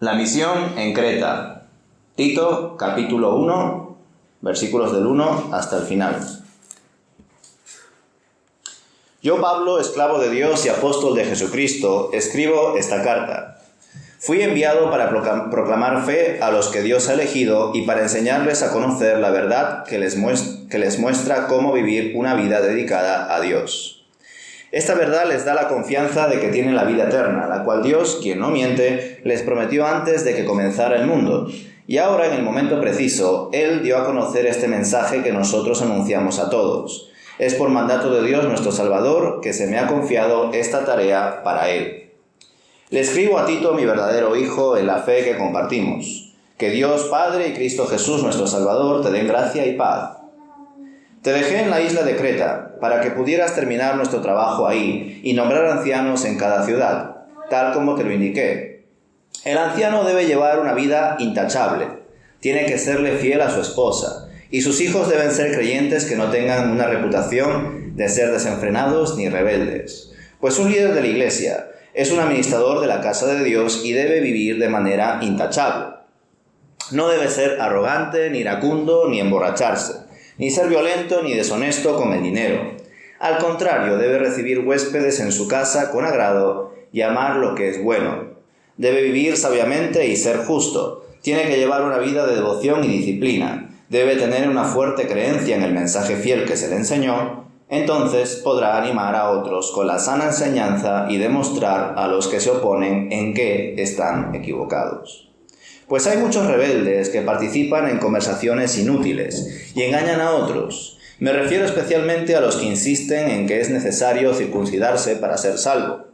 La misión en Creta. Tito, capítulo 1, versículos del 1 hasta el final. Yo, Pablo, esclavo de Dios y apóstol de Jesucristo, escribo esta carta. Fui enviado para proclamar fe a los que Dios ha elegido y para enseñarles a conocer la verdad que les muestra cómo vivir una vida dedicada a Dios. Esta verdad les da la confianza de que tienen la vida eterna, la cual Dios, quien no miente, les prometió antes de que comenzara el mundo. Y ahora, en el momento preciso, Él dio a conocer este mensaje que nosotros anunciamos a todos. Es por mandato de Dios nuestro Salvador que se me ha confiado esta tarea para Él. Le escribo a Tito, mi verdadero hijo, en la fe que compartimos. Que Dios Padre y Cristo Jesús nuestro Salvador te den gracia y paz. Te dejé en la isla de Creta para que pudieras terminar nuestro trabajo ahí y nombrar ancianos en cada ciudad, tal como te lo indiqué. El anciano debe llevar una vida intachable, tiene que serle fiel a su esposa, y sus hijos deben ser creyentes que no tengan una reputación de ser desenfrenados ni rebeldes. Pues un líder de la iglesia es un administrador de la casa de Dios y debe vivir de manera intachable. No debe ser arrogante, ni iracundo, ni emborracharse, ni ser violento ni deshonesto con el dinero. Al contrario, debe recibir huéspedes en su casa con agrado y amar lo que es bueno. Debe vivir sabiamente y ser justo. Tiene que llevar una vida de devoción y disciplina. Debe tener una fuerte creencia en el mensaje fiel que se le enseñó. Entonces podrá animar a otros con la sana enseñanza y demostrar a los que se oponen en qué están equivocados. Pues hay muchos rebeldes que participan en conversaciones inútiles y engañan a otros. Me refiero especialmente a los que insisten en que es necesario circuncidarse para ser salvo.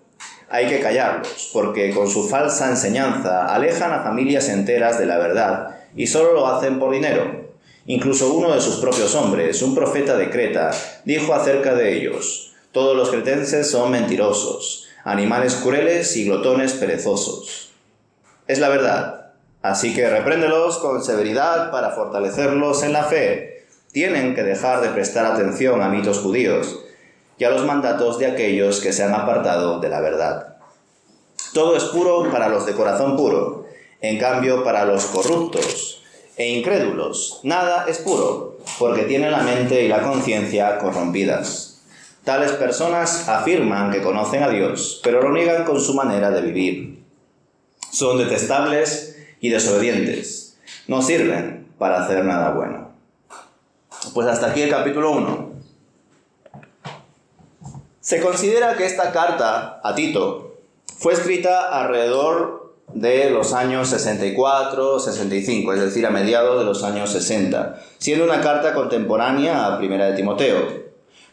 Hay que callarlos, porque con su falsa enseñanza alejan a familias enteras de la verdad y solo lo hacen por dinero. Incluso uno de sus propios hombres, un profeta de Creta, dijo acerca de ellos: todos los cretenses son mentirosos, animales crueles y glotones perezosos. Es la verdad. Así que repréndelos con severidad para fortalecerlos en la fe. Tienen que dejar de prestar atención a mitos judíos y a los mandatos de aquellos que se han apartado de la verdad. Todo es puro para los de corazón puro. En cambio, para los corruptos e incrédulos, nada es puro, porque tienen la mente y la conciencia corrompidas. Tales personas afirman que conocen a Dios, pero lo niegan con su manera de vivir. Son detestables y desobedientes. No sirven para hacer nada bueno. Pues hasta aquí el capítulo 1. Se considera que esta carta a Tito fue escrita alrededor de los años 64-65, es decir, a mediados de los años 60, siendo una carta contemporánea a Primera de Timoteo.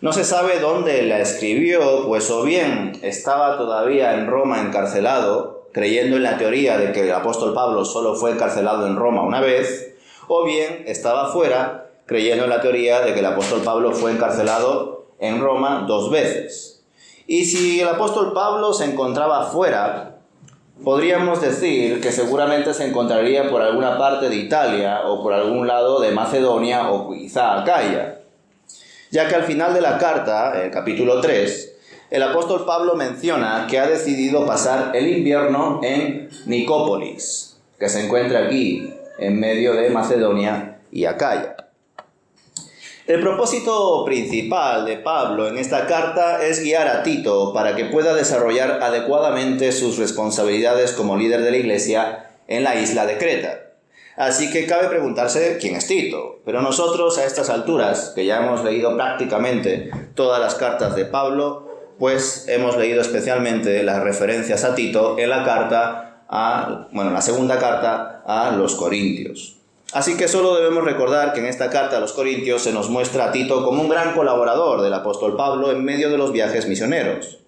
No se sabe dónde la escribió, pues o bien estaba todavía en Roma encarcelado, creyendo en la teoría de que el apóstol Pablo solo fue encarcelado en Roma una vez, o bien estaba fuera, creyendo en la teoría de que el apóstol Pablo fue encarcelado en Roma 2 veces. Y si el apóstol Pablo se encontraba fuera, podríamos decir que seguramente se encontraría por alguna parte de Italia o por algún lado de Macedonia o quizá Acaya, ya que al final de la carta, el capítulo 3, el apóstol Pablo menciona que ha decidido pasar el invierno en Nicópolis, que se encuentra aquí, en medio de Macedonia y Acaya. El propósito principal de Pablo en esta carta es guiar a Tito para que pueda desarrollar adecuadamente sus responsabilidades como líder de la iglesia en la isla de Creta. Así que cabe preguntarse quién es Tito. Pero nosotros a estas alturas, que ya hemos leído prácticamente todas las cartas de Pablo, pues hemos leído especialmente las referencias a Tito en la segunda carta a los Corintios. Así que solo debemos recordar que en esta carta a los Corintios se nos muestra a Tito como un gran colaborador del apóstol Pablo en medio de los viajes misioneros,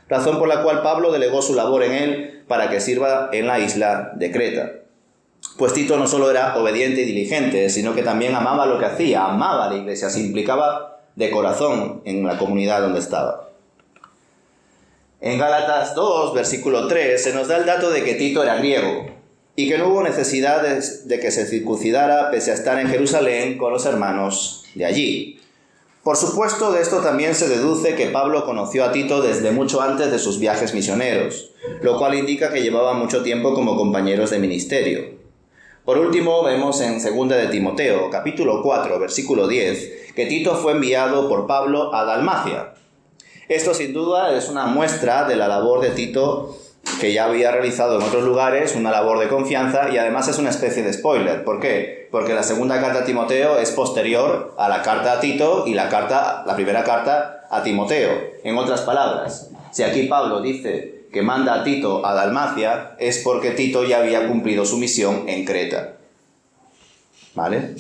razón por la cual Pablo delegó su labor en él para que sirva en la isla de Creta. Pues Tito no solo era obediente y diligente, sino que también amaba lo que hacía, amaba a la iglesia, se implicaba de corazón en la comunidad donde estaba. En Gálatas 2, versículo 3, se nos da el dato de que Tito era griego y que no hubo necesidad de que se circuncidara pese a estar en Jerusalén con los hermanos de allí. Por supuesto, de esto también se deduce que Pablo conoció a Tito desde mucho antes de sus viajes misioneros, lo cual indica que llevaban mucho tiempo como compañeros de ministerio. Por último, vemos en 2 de Timoteo, capítulo 4, versículo 10, que Tito fue enviado por Pablo a Dalmacia. Esto sin duda es una muestra de la labor de Tito que ya había realizado en otros lugares, una labor de confianza, y además es una especie de spoiler. ¿Por qué? Porque la segunda carta a Timoteo es posterior a la carta a Tito y la primera carta a Timoteo. En otras palabras, si aquí Pablo dice que manda a Tito a Dalmacia, es porque Tito ya había cumplido su misión en Creta. ¿Vale?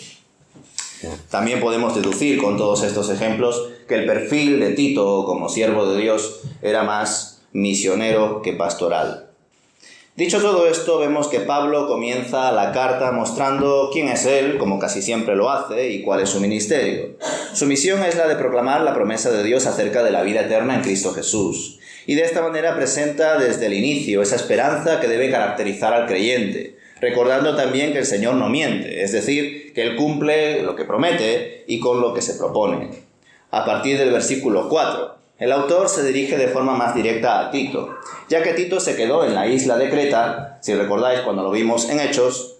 También podemos deducir con todos estos ejemplos que el perfil de Tito como siervo de Dios era más misionero que pastoral. Dicho todo esto, vemos que Pablo comienza la carta mostrando quién es él, como casi siempre lo hace, y cuál es su ministerio. Su misión es la de proclamar la promesa de Dios acerca de la vida eterna en Cristo Jesús, y de esta manera presenta desde el inicio esa esperanza que debe caracterizar al creyente, recordando también que el Señor no miente, es decir, que Él cumple lo que promete y con lo que se propone. A partir del versículo 4, el autor se dirige de forma más directa a Tito, ya que Tito se quedó en la isla de Creta, si recordáis cuando lo vimos en Hechos,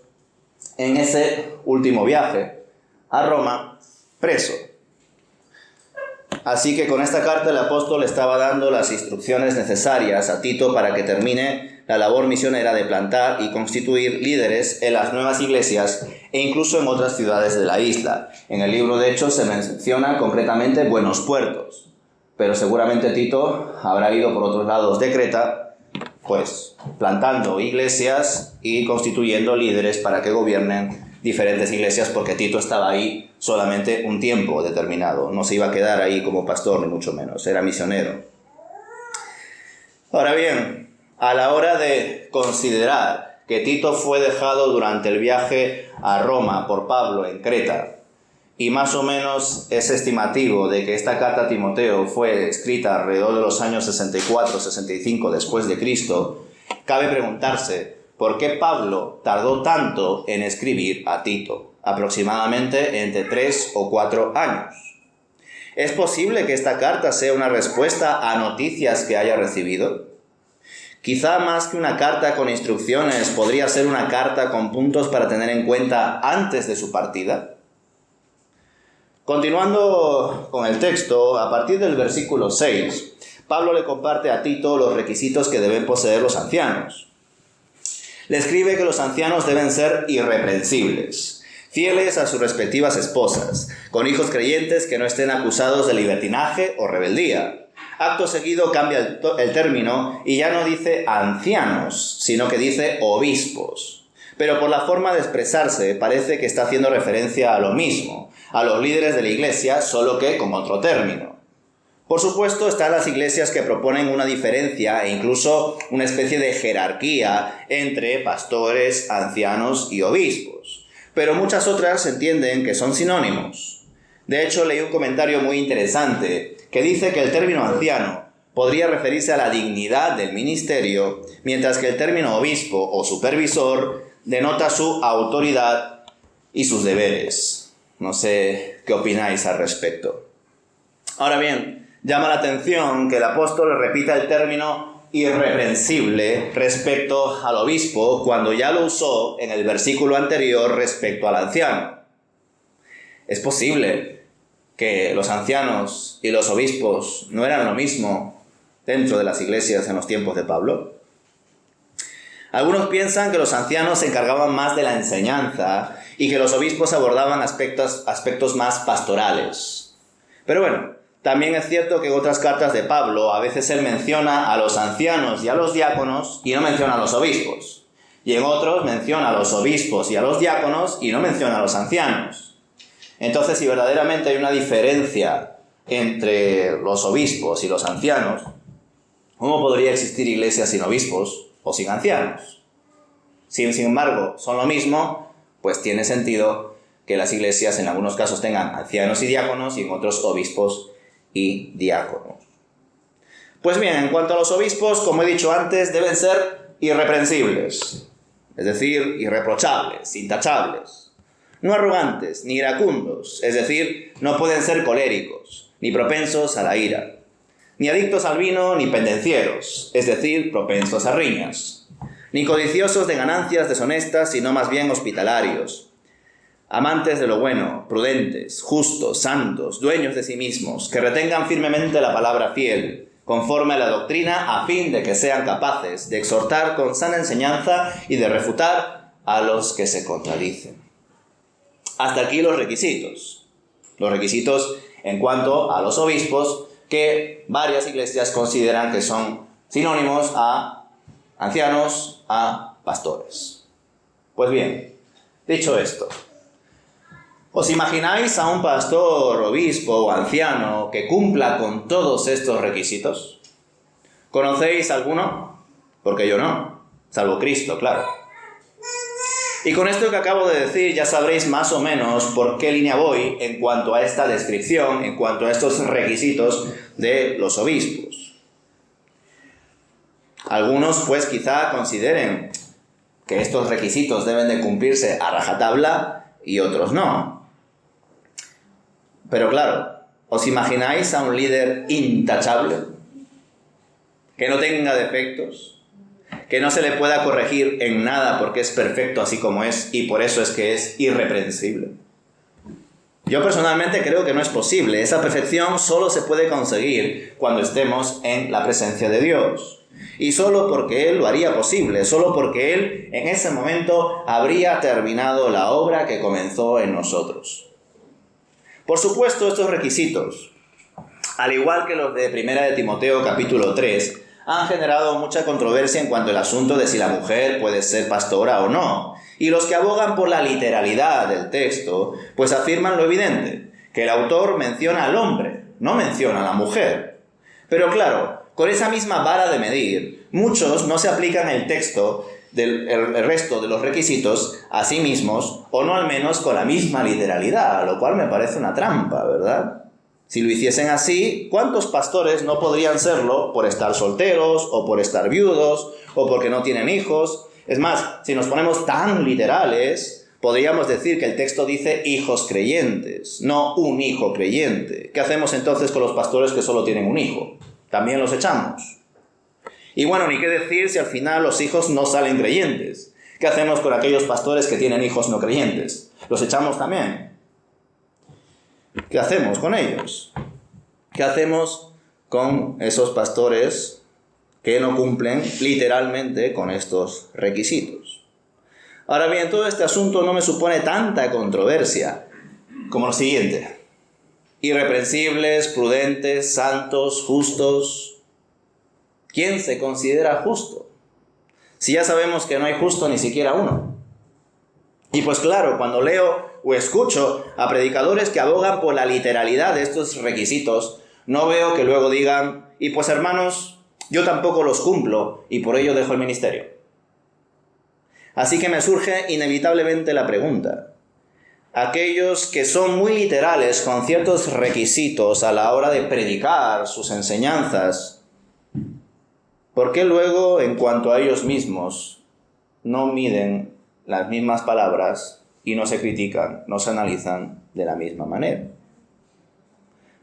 en ese último viaje a Roma, preso. Así que con esta carta el apóstol estaba dando las instrucciones necesarias a Tito para que termine la labor misionera de plantar y constituir líderes en las nuevas iglesias e incluso en otras ciudades de la isla. En el libro de Hechos se menciona concretamente Buenos Puertos. Pero seguramente Tito habrá ido por otros lados de Creta, pues plantando iglesias y constituyendo líderes para que gobiernen diferentes iglesias, porque Tito estaba ahí solamente un tiempo determinado. No se iba a quedar ahí como pastor, ni mucho menos, era misionero. Ahora bien, a la hora de considerar que Tito fue dejado durante el viaje a Roma por Pablo en Creta, y más o menos es estimativo de que esta carta a Timoteo fue escrita alrededor de los años 64-65 después de Cristo, cabe preguntarse por qué Pablo tardó tanto en escribir a Tito, aproximadamente entre 3 o 4 años. ¿Es posible que esta carta sea una respuesta a noticias que haya recibido? Quizá más que una carta con instrucciones, podría ser una carta con puntos para tener en cuenta antes de su partida. Continuando con el texto, a partir del versículo 6, Pablo le comparte a Tito los requisitos que deben poseer los ancianos. Le escribe que los ancianos deben ser irreprensibles, fieles a sus respectivas esposas, con hijos creyentes que no estén acusados de libertinaje o rebeldía. Acto seguido cambia el término y ya no dice ancianos, sino que dice obispos. Pero por la forma de expresarse parece que está haciendo referencia a lo mismo, a los líderes de la iglesia, solo que con otro término. Por supuesto, están las iglesias que proponen una diferencia e incluso una especie de jerarquía entre pastores, ancianos y obispos. Pero muchas otras entienden que son sinónimos. De hecho, leí un comentario muy interesante que dice que el término anciano podría referirse a la dignidad del ministerio, mientras que el término obispo o supervisor denota su autoridad y sus deberes. No sé qué opináis al respecto. Ahora bien, llama la atención que el apóstol repita el término irreprensible respecto al obispo cuando ya lo usó en el versículo anterior respecto al anciano. ¿Es posible que los ancianos y los obispos no eran lo mismo dentro de las iglesias en los tiempos de Pablo? Algunos piensan que los ancianos se encargaban más de la enseñanza y que los obispos abordaban aspectos más pastorales. Pero bueno, también es cierto que en otras cartas de Pablo a veces él menciona a los ancianos y a los diáconos y no menciona a los obispos. Y en otros menciona a los obispos y a los diáconos y no menciona a los ancianos. Entonces, si verdaderamente hay una diferencia entre los obispos y los ancianos, ¿cómo podría existir iglesias sin obispos o sin ancianos? Sin embargo, son lo mismo, pues tiene sentido que las iglesias en algunos casos tengan ancianos y diáconos y en otros obispos y diáconos. Pues bien, en cuanto a los obispos, como he dicho antes, deben ser irreprensibles, es decir, irreprochables, intachables. no arrogantes, ni iracundos, es decir, no pueden ser coléricos, ni propensos a la ira, ni adictos al vino, ni pendencieros, es decir, propensos a riñas, ni codiciosos de ganancias deshonestas, sino más bien hospitalarios, amantes de lo bueno, prudentes, justos, santos, dueños de sí mismos, que retengan firmemente la palabra fiel, conforme a la doctrina, a fin de que sean capaces de exhortar con sana enseñanza y de refutar a los que se contradicen. Hasta aquí los requisitos. Los requisitos en cuanto a los obispos, que varias iglesias consideran que son sinónimos a ancianos, a pastores. Pues bien, dicho esto, ¿os imagináis a un pastor, obispo o anciano que cumpla con todos estos requisitos? ¿Conocéis alguno? Porque yo no, salvo Cristo, claro. Y con esto que acabo de decir ya sabréis más o menos por qué línea voy en cuanto a esta descripción, en cuanto a estos requisitos de los obispos. Algunos pues quizá consideren que estos requisitos deben de cumplirse a rajatabla y otros no. Pero claro, ¿os imagináis a un líder intachable? Que no tenga defectos, que no se le pueda corregir en nada porque es perfecto así como es y por eso es que es irreprensible. Yo personalmente creo que no es posible. Esa perfección solo se puede conseguir cuando estemos en la presencia de Dios. Y solo porque Él lo haría posible, solo porque Él en ese momento habría terminado la obra que comenzó en nosotros. Por supuesto, estos requisitos, al igual que los de 1 de Timoteo capítulo 3, han generado mucha controversia en cuanto al asunto de si la mujer puede ser pastora o no. Y los que abogan por la literalidad del texto, pues afirman lo evidente, que el autor menciona al hombre, no menciona a la mujer. Pero claro, con esa misma vara de medir, muchos no se aplican el texto el resto de los requisitos a sí mismos, o no al menos con la misma literalidad, lo cual me parece una trampa, ¿verdad? Si lo hiciesen así, ¿cuántos pastores no podrían serlo por estar solteros, o por estar viudos, o porque no tienen hijos? Es más, si nos ponemos tan literales, podríamos decir que el texto dice hijos creyentes, no un hijo creyente. ¿Qué hacemos entonces con los pastores que solo tienen un hijo? ¿También los echamos? Y bueno, ni qué decir si al final los hijos no salen creyentes. ¿Qué hacemos con aquellos pastores que tienen hijos no creyentes? ¿Los echamos también? ¿Qué hacemos con ellos? ¿Qué hacemos con esos pastores que no cumplen literalmente con estos requisitos? Ahora bien, todo este asunto no me supone tanta controversia como lo siguiente. Irreprensibles, prudentes, santos, justos. ¿Quién se considera justo? Si ya sabemos que no hay justo ni siquiera uno. Y pues claro, cuando leo o escucho a predicadores que abogan por la literalidad de estos requisitos, no veo que luego digan, y pues hermanos, yo tampoco los cumplo y por ello dejo el ministerio. Así que me surge inevitablemente la pregunta. Aquellos que son muy literales con ciertos requisitos a la hora de predicar sus enseñanzas, ¿por qué luego, en cuanto a ellos mismos, no miden las mismas palabras y no se critican, no se analizan de la misma manera?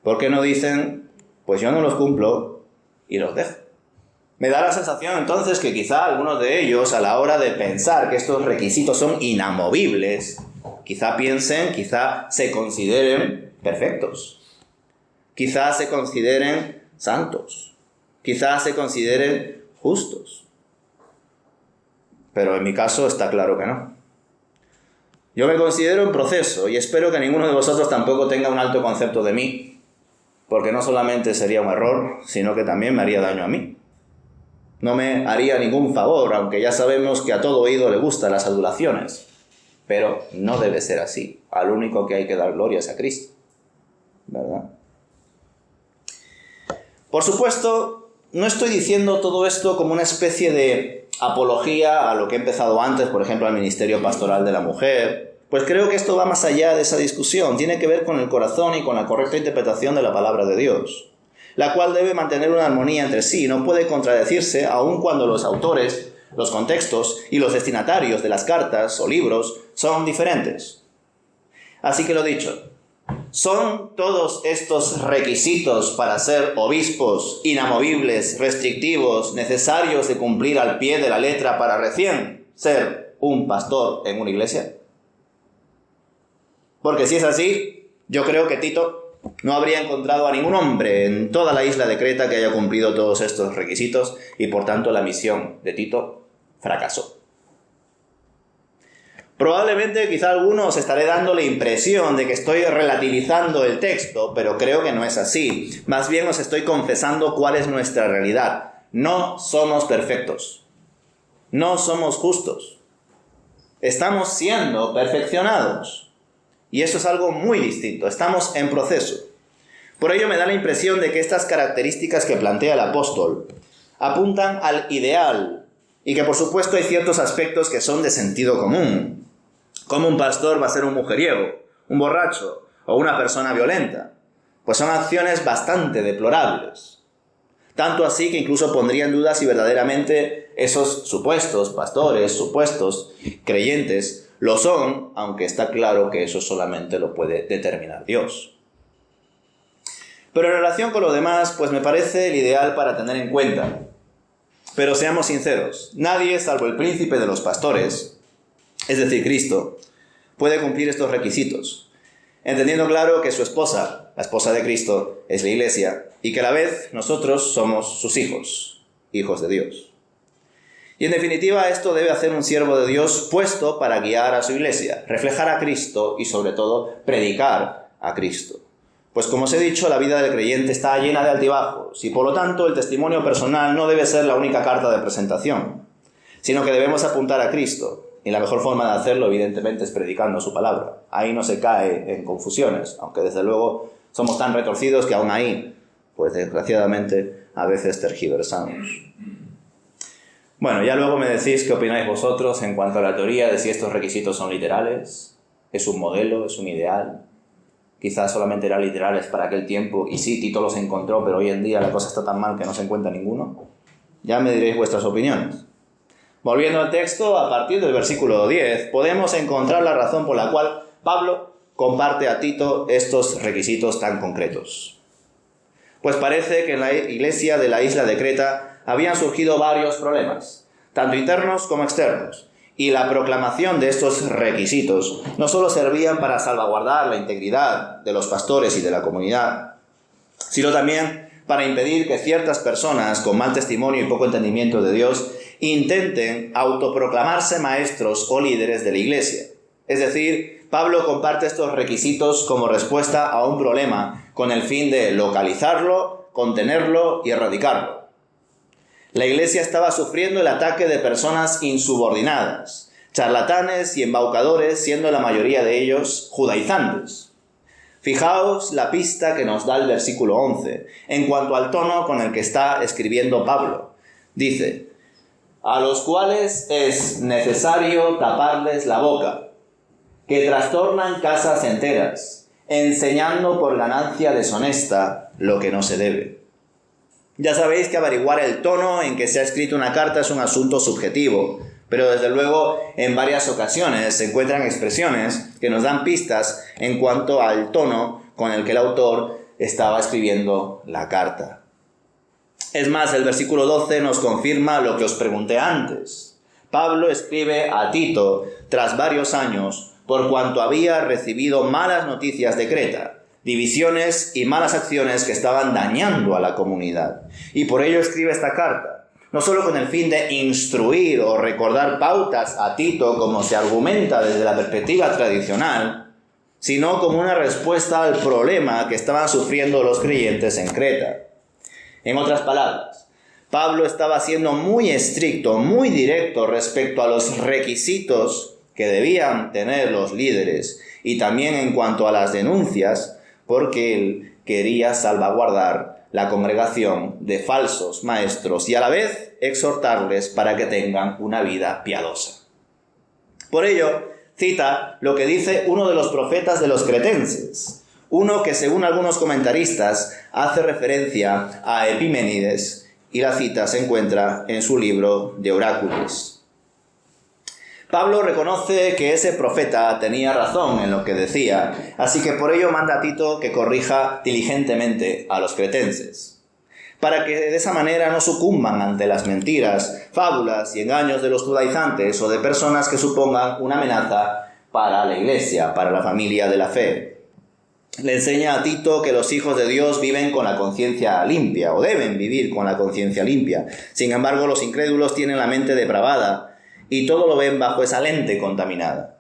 ¿Por qué no dicen, pues yo no los cumplo y los dejo? Me da la sensación entonces que quizá algunos de ellos, a la hora de pensar que estos requisitos son inamovibles, quizá piensen, quizá se consideren perfectos, quizá se consideren santos, quizás se consideren justos. Pero en mi caso está claro que no. Yo me considero en proceso y espero que ninguno de vosotros tampoco tenga un alto concepto de mí, porque no solamente sería un error, sino que también me haría daño a mí. No me haría ningún favor, aunque ya sabemos que a todo oído le gustan las adulaciones. Pero no debe ser así. Al único que hay que dar gloria es a Cristo, ¿verdad? Por supuesto, no estoy diciendo todo esto como una especie de apología a lo que he empezado antes, por ejemplo, al ministerio pastoral de la mujer, pues creo que esto va más allá de esa discusión, tiene que ver con el corazón y con la correcta interpretación de la palabra de Dios, la cual debe mantener una armonía entre sí, no puede contradecirse aun cuando los autores, los contextos y los destinatarios de las cartas o libros son diferentes. Así que lo dicho, ¿son todos estos requisitos para ser obispos inamovibles, restrictivos, necesarios de cumplir al pie de la letra para recién ser un pastor en una iglesia? Porque si es así, yo creo que Tito no habría encontrado a ningún hombre en toda la isla de Creta que haya cumplido todos estos requisitos y por tanto la misión de Tito fracasó. Probablemente quizá a algunos estaré dando la impresión de que estoy relativizando el texto, pero creo que no es así. Más bien os estoy confesando cuál es nuestra realidad. No somos perfectos. No somos justos. Estamos siendo perfeccionados. Y eso es algo muy distinto. Estamos en proceso. Por ello me da la impresión de que estas características que plantea el apóstol apuntan al ideal y que por supuesto hay ciertos aspectos que son de sentido común. ¿Cómo un pastor va a ser un mujeriego, un borracho o una persona violenta? Pues son acciones bastante deplorables. Tanto así que incluso pondría en duda si verdaderamente esos supuestos pastores, supuestos creyentes, lo son, aunque está claro que eso solamente lo puede determinar Dios. Pero en relación con lo demás, pues me parece el ideal para tener en cuenta. Pero seamos sinceros, nadie, salvo el príncipe de los pastores, es decir, Cristo, puede cumplir estos requisitos, entendiendo claro que su esposa, la esposa de Cristo, es la Iglesia, y que a la vez nosotros somos sus hijos, hijos de Dios. Y en definitiva, esto debe hacer un siervo de Dios puesto para guiar a su Iglesia, reflejar a Cristo y sobre todo predicar a Cristo. Pues como os he dicho, la vida del creyente está llena de altibajos y por lo tanto el testimonio personal no debe ser la única carta de presentación, sino que debemos apuntar a Cristo. Y la mejor forma de hacerlo, evidentemente, es predicando su palabra. Ahí no se cae en confusiones, aunque desde luego somos tan retorcidos que aún ahí, pues desgraciadamente, a veces tergiversamos. Bueno, ya luego me decís qué opináis vosotros en cuanto a la teoría de si estos requisitos son literales, es un modelo, es un ideal. Quizás solamente eran literales para aquel tiempo y sí, Tito los encontró, pero hoy en día la cosa está tan mal que no se encuentra ninguno. Ya me diréis vuestras opiniones. Volviendo al texto, a partir del versículo 10, podemos encontrar la razón por la cual Pablo comparte a Tito estos requisitos tan concretos. Pues parece que en la iglesia de la isla de Creta habían surgido varios problemas, tanto internos como externos, y la proclamación de estos requisitos no solo servían para salvaguardar la integridad de los pastores y de la comunidad, sino también para impedir que ciertas personas con mal testimonio y poco entendimiento de Dios intenten autoproclamarse maestros o líderes de la iglesia. Es decir, Pablo comparte estos requisitos como respuesta a un problema con el fin de localizarlo, contenerlo y erradicarlo. La iglesia estaba sufriendo el ataque de personas insubordinadas, charlatanes y embaucadores, siendo la mayoría de ellos judaizantes. Fijaos la pista que nos da el versículo 11, en cuanto al tono con el que está escribiendo Pablo. Dice: a los cuales es necesario taparles la boca, que trastornan casas enteras, enseñando por ganancia deshonesta lo que no se debe. Ya sabéis que averiguar el tono en que se ha escrito una carta es un asunto subjetivo, pero desde luego en varias ocasiones se encuentran expresiones que nos dan pistas en cuanto al tono con el que el autor estaba escribiendo la carta. Es más, el versículo 12 nos confirma lo que os pregunté antes. Pablo escribe a Tito tras varios años por cuanto había recibido malas noticias de Creta, divisiones y malas acciones que estaban dañando a la comunidad. Y por ello escribe esta carta, no solo con el fin de instruir o recordar pautas a Tito como se argumenta desde la perspectiva tradicional, sino como una respuesta al problema que estaban sufriendo los creyentes en Creta. En otras palabras, Pablo estaba siendo muy estricto, muy directo respecto a los requisitos que debían tener los líderes y también en cuanto a las denuncias, porque él quería salvaguardar la congregación de falsos maestros y a la vez exhortarles para que tengan una vida piadosa. Por ello, cita lo que dice uno de los profetas de los cretenses, uno que según algunos comentaristas hace referencia a Epiménides, y la cita se encuentra en su libro de Oráculos. Pablo reconoce que ese profeta tenía razón en lo que decía, así que por ello manda a Tito que corrija diligentemente a los cretenses, para que de esa manera no sucumban ante las mentiras, fábulas y engaños de los judaizantes o de personas que supongan una amenaza para la iglesia, para la familia de la fe. Le enseña a Tito que los hijos de Dios viven con la conciencia limpia, o deben vivir con la conciencia limpia. Sin embargo, los incrédulos tienen la mente depravada y todo lo ven bajo esa lente contaminada.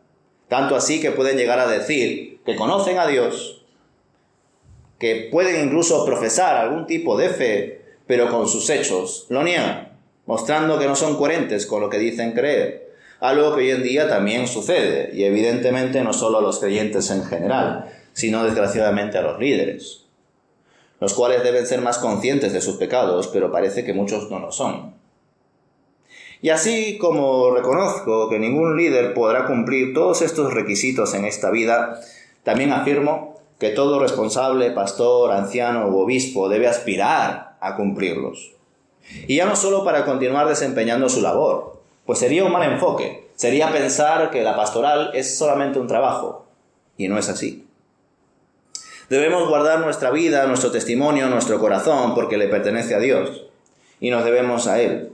Tanto así que pueden llegar a decir que conocen a Dios, que pueden incluso profesar algún tipo de fe, pero con sus hechos lo niegan, mostrando que no son coherentes con lo que dicen creer. Algo que hoy en día también sucede, y evidentemente no solo a los creyentes en general, sino desgraciadamente a los líderes, los cuales deben ser más conscientes de sus pecados, pero parece que muchos no lo son. Y así como reconozco que ningún líder podrá cumplir todos estos requisitos en esta vida, también afirmo que todo responsable, pastor, anciano u obispo debe aspirar a cumplirlos. Y ya no solo para continuar desempeñando su labor, pues sería un mal enfoque, sería pensar que la pastoral es solamente un trabajo, y no es así. Debemos guardar nuestra vida, nuestro testimonio, nuestro corazón, porque le pertenece a Dios, y nos debemos a Él.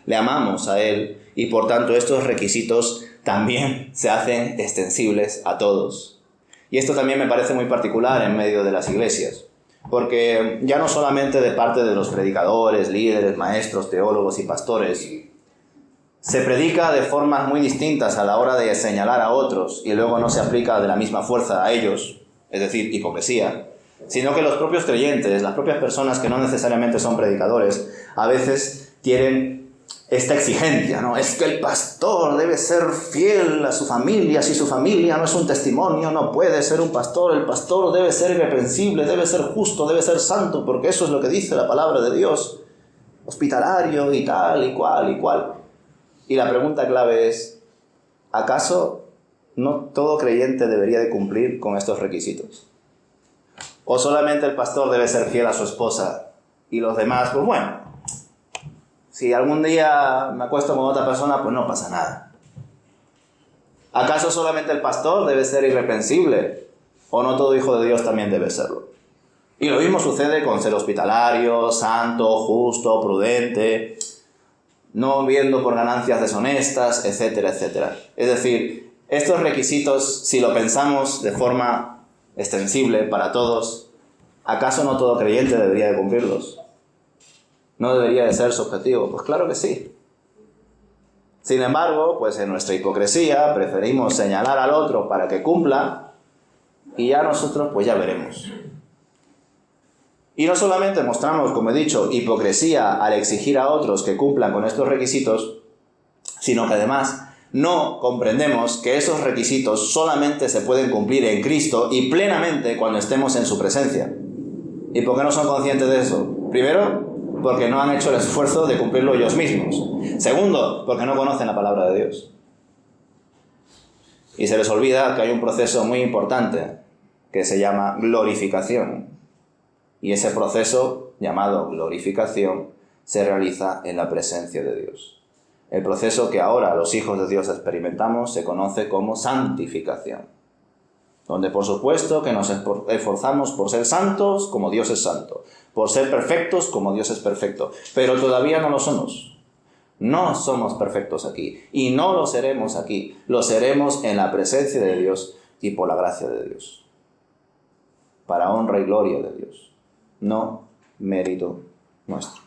Le amamos a Él, y por tanto estos requisitos también se hacen extensibles a todos. Y esto también me parece muy particular en medio de las iglesias, porque ya no solamente de parte de los predicadores, líderes, maestros, teólogos y pastores, se predica de formas muy distintas a la hora de señalar a otros y luego no se aplica de la misma fuerza a ellos, es decir, hipocresía, sino que los propios creyentes, las propias personas que no necesariamente son predicadores, a veces tienen esta exigencia, ¿no? Es que el pastor debe ser fiel a su familia, si su familia no es un testimonio, no puede ser un pastor, el pastor debe ser irreprensible, debe ser justo, debe ser santo, porque eso es lo que dice la palabra de Dios, hospitalario y tal y cual y cual. Y la pregunta clave es, ¿acaso no todo creyente debería de cumplir con estos requisitos? ¿O solamente el pastor debe ser fiel a su esposa y los demás, pues bueno, si algún día me acuesto con otra persona, pues no pasa nada? ¿Acaso solamente el pastor debe ser irreprensible? ¿O no todo hijo de Dios también debe serlo? Y lo mismo sucede con ser hospitalario, santo, justo, prudente, no viendo por ganancias deshonestas, etcétera, etcétera. Es decir, estos requisitos, si lo pensamos de forma extensible para todos, ¿acaso no todo creyente debería de cumplirlos? ¿No debería de ser su objetivo? Pues claro que sí. Sin embargo, pues en nuestra hipocresía preferimos señalar al otro para que cumpla y ya nosotros pues ya veremos. Y no solamente mostramos, como he dicho, hipocresía al exigir a otros que cumplan con estos requisitos, sino que además no comprendemos que esos requisitos solamente se pueden cumplir en Cristo y plenamente cuando estemos en su presencia. ¿Y por qué no son conscientes de eso? Primero, porque no han hecho el esfuerzo de cumplirlo ellos mismos. Segundo, porque no conocen la palabra de Dios. Y se les olvida que hay un proceso muy importante que se llama glorificación. Y ese proceso, llamado glorificación, se realiza en la presencia de Dios. El proceso que ahora los hijos de Dios experimentamos se conoce como santificación, donde por supuesto que nos esforzamos por ser santos como Dios es santo, por ser perfectos como Dios es perfecto, pero todavía no lo somos. No somos perfectos aquí y no lo seremos aquí, lo seremos en la presencia de Dios y por la gracia de Dios, para honra y gloria de Dios. No mérito nuestro.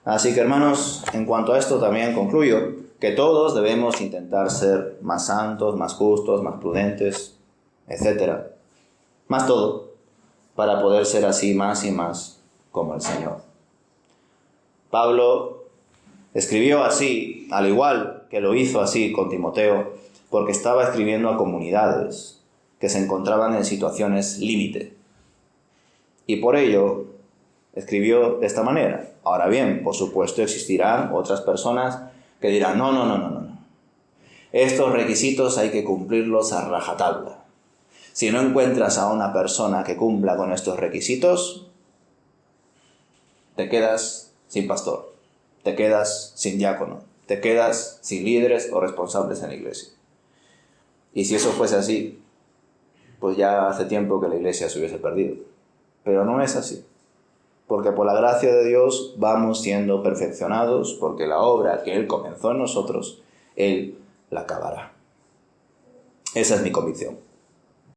Así que, hermanos, en cuanto a esto también concluyo que todos debemos intentar ser más santos, más justos, más prudentes, etc. Más todo, para poder ser así más y más como el Señor. Pablo escribió así, al igual que lo hizo así con Timoteo, porque estaba escribiendo a comunidades que se encontraban en situaciones límite. Y por ello escribió de esta manera. Ahora bien, por supuesto existirán otras personas que dirán, no. Estos requisitos hay que cumplirlos a rajatabla. Si no encuentras a una persona que cumpla con estos requisitos, te quedas sin pastor, te quedas sin diácono, te quedas sin líderes o responsables en la iglesia. Y si eso fuese así, pues ya hace tiempo que la iglesia se hubiese perdido. Pero no es así. Porque por la gracia de Dios vamos siendo perfeccionados, porque la obra que Él comenzó en nosotros, Él la acabará. Esa es mi convicción.